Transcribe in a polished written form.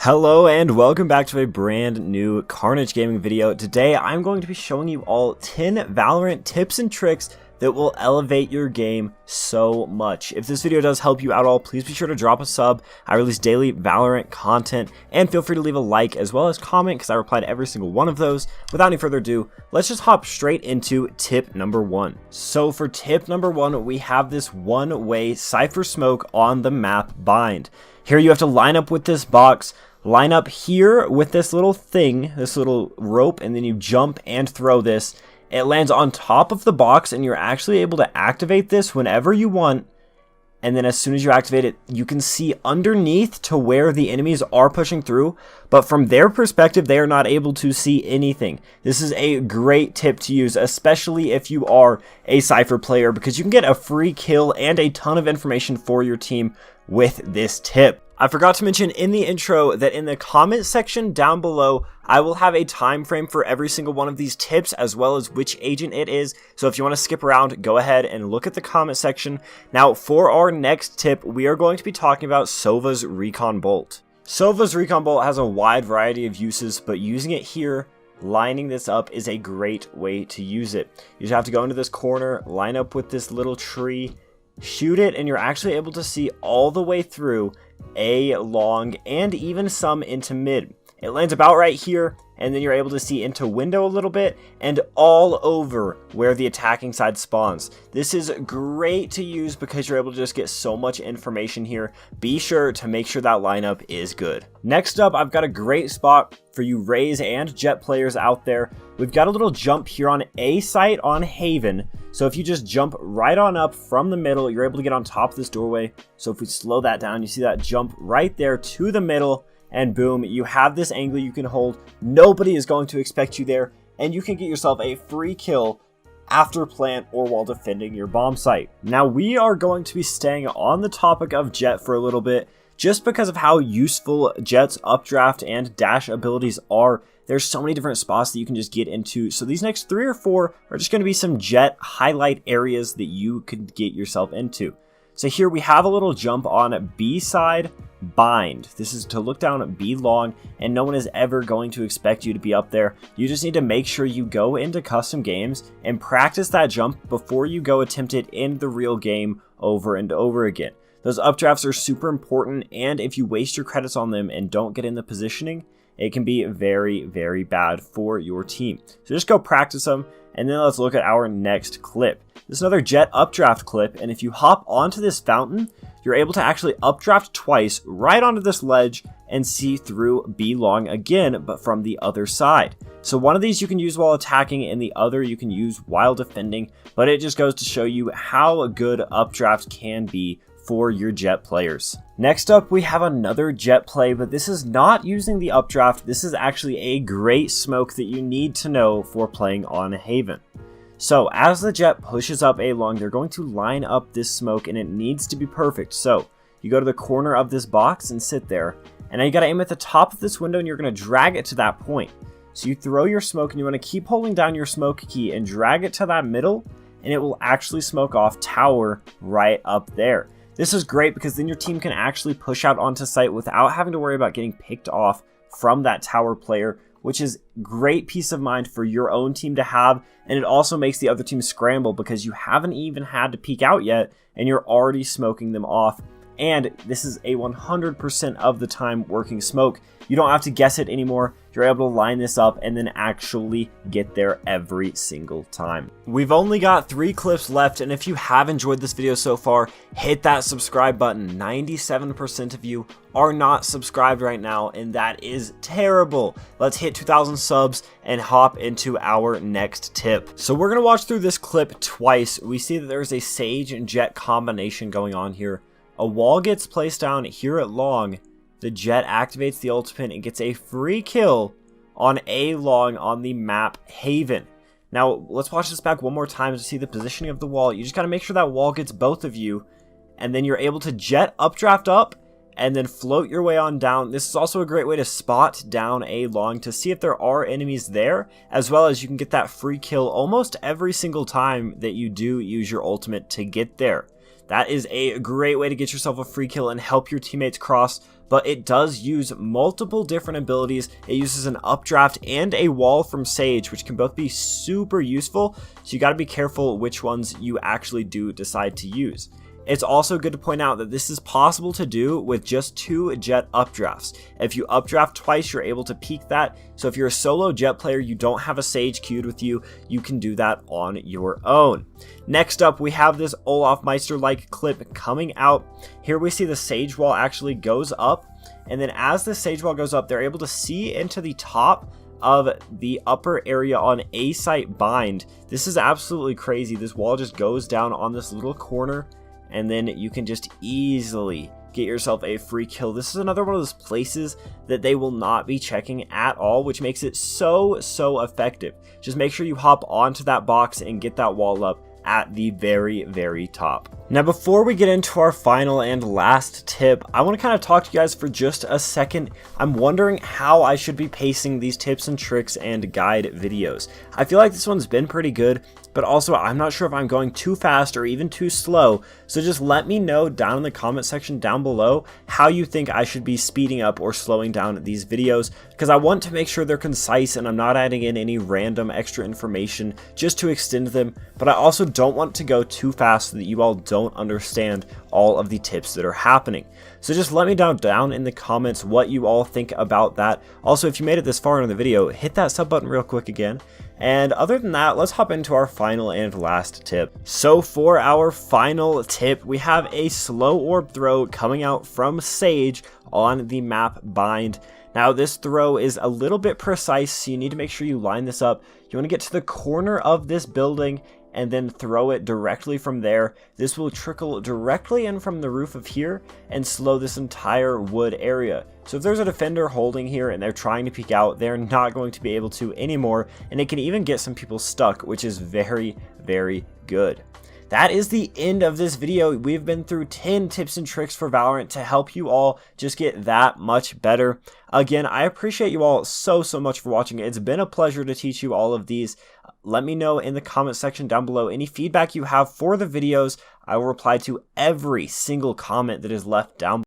Hello and welcome back to a brand new Carnage Gaming video. Today I'm going to be showing you all 10 Valorant tips and tricks that will elevate your game so much. If this video does help you out at all, please be sure to drop a sub. I release daily Valorant content, and feel free to leave a like as well as comment because I reply to every single one of those. Without any further ado, let's just hop straight into tip number 1. So for tip number 1, we have this one-way Cypher smoke on the map bind. Here you have to line up with this box, line up here with this little thing, this little rope, and then you jump and throw this. It lands on top of the box and you're actually able to activate this whenever you want. And then as soon as you activate it, you can see underneath to where the enemies are pushing through. But from their perspective, they are not able to see anything. This is a great tip to use, especially if you are a Cypher player, because you can get a free kill and a ton of information for your team with this tip. I forgot to mention in the intro that in the comment section down below, I will have a time frame for every single one of these tips as well as which agent it is. So if you want to skip around, go ahead and look at the comment section. Now for our next tip, we are going to be talking about Sova's Recon Bolt. Sova's Recon Bolt has a wide variety of uses, but using it here, lining this up is a great way to use it. You just have to go into this corner, line up with this little tree, shoot it, and you're actually able to see all the way through A long and even some into mid. It lands about right here, and then you're able to see into window a little bit and all over where the attacking side spawns. This is great to use because you're able to just get so much information here. Be sure to make sure that lineup is good. Next up, I've got a great spot for you Raze and Jet players out there. We've got a little jump here on A site on Haven. So if you just jump right on up from the middle, you're able to get on top of this doorway. So if we slow that down, you see that jump right there to the middle, and boom, you have this angle you can hold. Nobody is going to expect you there, and you can get yourself a free kill after plant or while defending your bomb site. Now we are going to be staying on the topic of Jet for a little bit, just because of how useful Jet's updraft and dash abilities are. There's so many different spots that you can just get into. So these next 3 or 4 are just going to be some Jet highlight areas that you could get yourself into. So here we have a little jump on B side bind. This is to look down at B long, and no one is ever going to expect you to be up there. You just need to make sure you go into custom games and practice that jump before you go attempt it in the real game over and over again. Those updrafts are super important, and if you waste your credits on them and don't get in the positioning, it can be very, very bad for your team. So just go practice them, and then let's look at our next clip. This is another Jet updraft clip, and if you hop onto this fountain, you're able to actually updraft twice right onto this ledge and see through B long again, but from the other side. So one of these you can use while attacking, and the other you can use while defending, but it just goes to show you how a good updraft can be for your Jet players. Next up, we have another Jet play, but this is not using the updraft. This is actually a great smoke that you need to know for playing on Haven. So as the Jet pushes up A long, they're going to line up this smoke, and it needs to be perfect. So you go to the corner of this box and sit there, and now you got to aim at the top of this window, and you're going to drag it to that point. So you throw your smoke, and you want to keep holding down your smoke key and drag it to that middle, and it will actually smoke off tower right up there. This is great because then your team can actually push out onto site without having to worry about getting picked off from that tower player, which is great peace of mind for your own team to have. And it also makes the other team scramble because you haven't even had to peek out yet and you're already smoking them off. And this is a 100% of the time working smoke. You don't have to guess it anymore. You're able to line this up and then actually get there every single time. We've only got 3 clips left, and if you have enjoyed this video so far, hit that subscribe button. 97% of you are not subscribed right now, and that is terrible. Let's hit 2,000 subs and hop into our next tip. So we're going to watch through this clip twice. We see that there's a Sage and Jet combination going on here. A wall gets placed down here at long. The Jet activates the ultimate and gets a free kill on A long on the map Haven. Now, let's watch this back one more time to see the positioning of the wall. You just got to make sure that wall gets both of you, and then you're able to Jet updraft up and then float your way on down. This is also a great way to spot down A long to see if there are enemies there, as well as you can get that free kill almost every single time that you do use your ultimate to get there. That is a great way to get yourself a free kill and help your teammates cross, but it does use multiple different abilities. It uses an updraft and a wall from Sage, which can both be super useful, so you got to be careful which ones you actually do decide to use. It's also good to point out that this is possible to do with just 2 jet updrafts. If you updraft twice, you're able to peak that. So if you're a solo jet player, you don't have a Sage queued with you, you can do that on your own. Next up, we have this Olaf Meister-like clip coming out. Here we see the Sage wall actually goes up, and then as the Sage wall goes up, they're able to see into the top of the upper area on A site bind. This is absolutely crazy. This wall just goes down on this little corner, and then you can just easily get yourself a free kill. This is another one of those places that they will not be checking at all, which makes it so effective. Just make sure you hop onto that box and get that wall up at the very top. Now, before we get into our final and last tip, I want to kind of talk to you guys for just a second. I'm wondering how I should be pacing these tips and tricks and guide videos. I feel like this one's been pretty good, but also I'm not sure if I'm going too fast or even too slow. So just let me know down in the comment section down below how you think I should be speeding up or slowing down these videos, because I want to make sure they're concise and I'm not adding in any random extra information just to extend them, but I also don't want to go too fast so that you all don't understand all of the tips that are happening. So just let me know down in the comments what you all think about that. Also, if you made it this far in the video, hit that sub button real quick again. And other than that, let's hop into our final and last tip. So for our final tip, we have a slow orb throw coming out from Sage on the map bind. Now this throw is a little bit precise, so you need to make sure you line this up. You want to get to the corner of this building and then throw it directly from there. This will trickle directly in from the roof of here and slow this entire wood area. So if there's a defender holding here and they're trying to peek out, they're not going to be able to anymore, and it can even get some people stuck, which is very good. That is the end of this video. We've been through 10 tips and tricks for Valorant to help you all just get that much better. Again, I appreciate you all so much for watching. It's been a pleasure to teach you all of these. Let me know in the comment section down below any feedback you have for the videos. I will reply to every single comment that is left down below.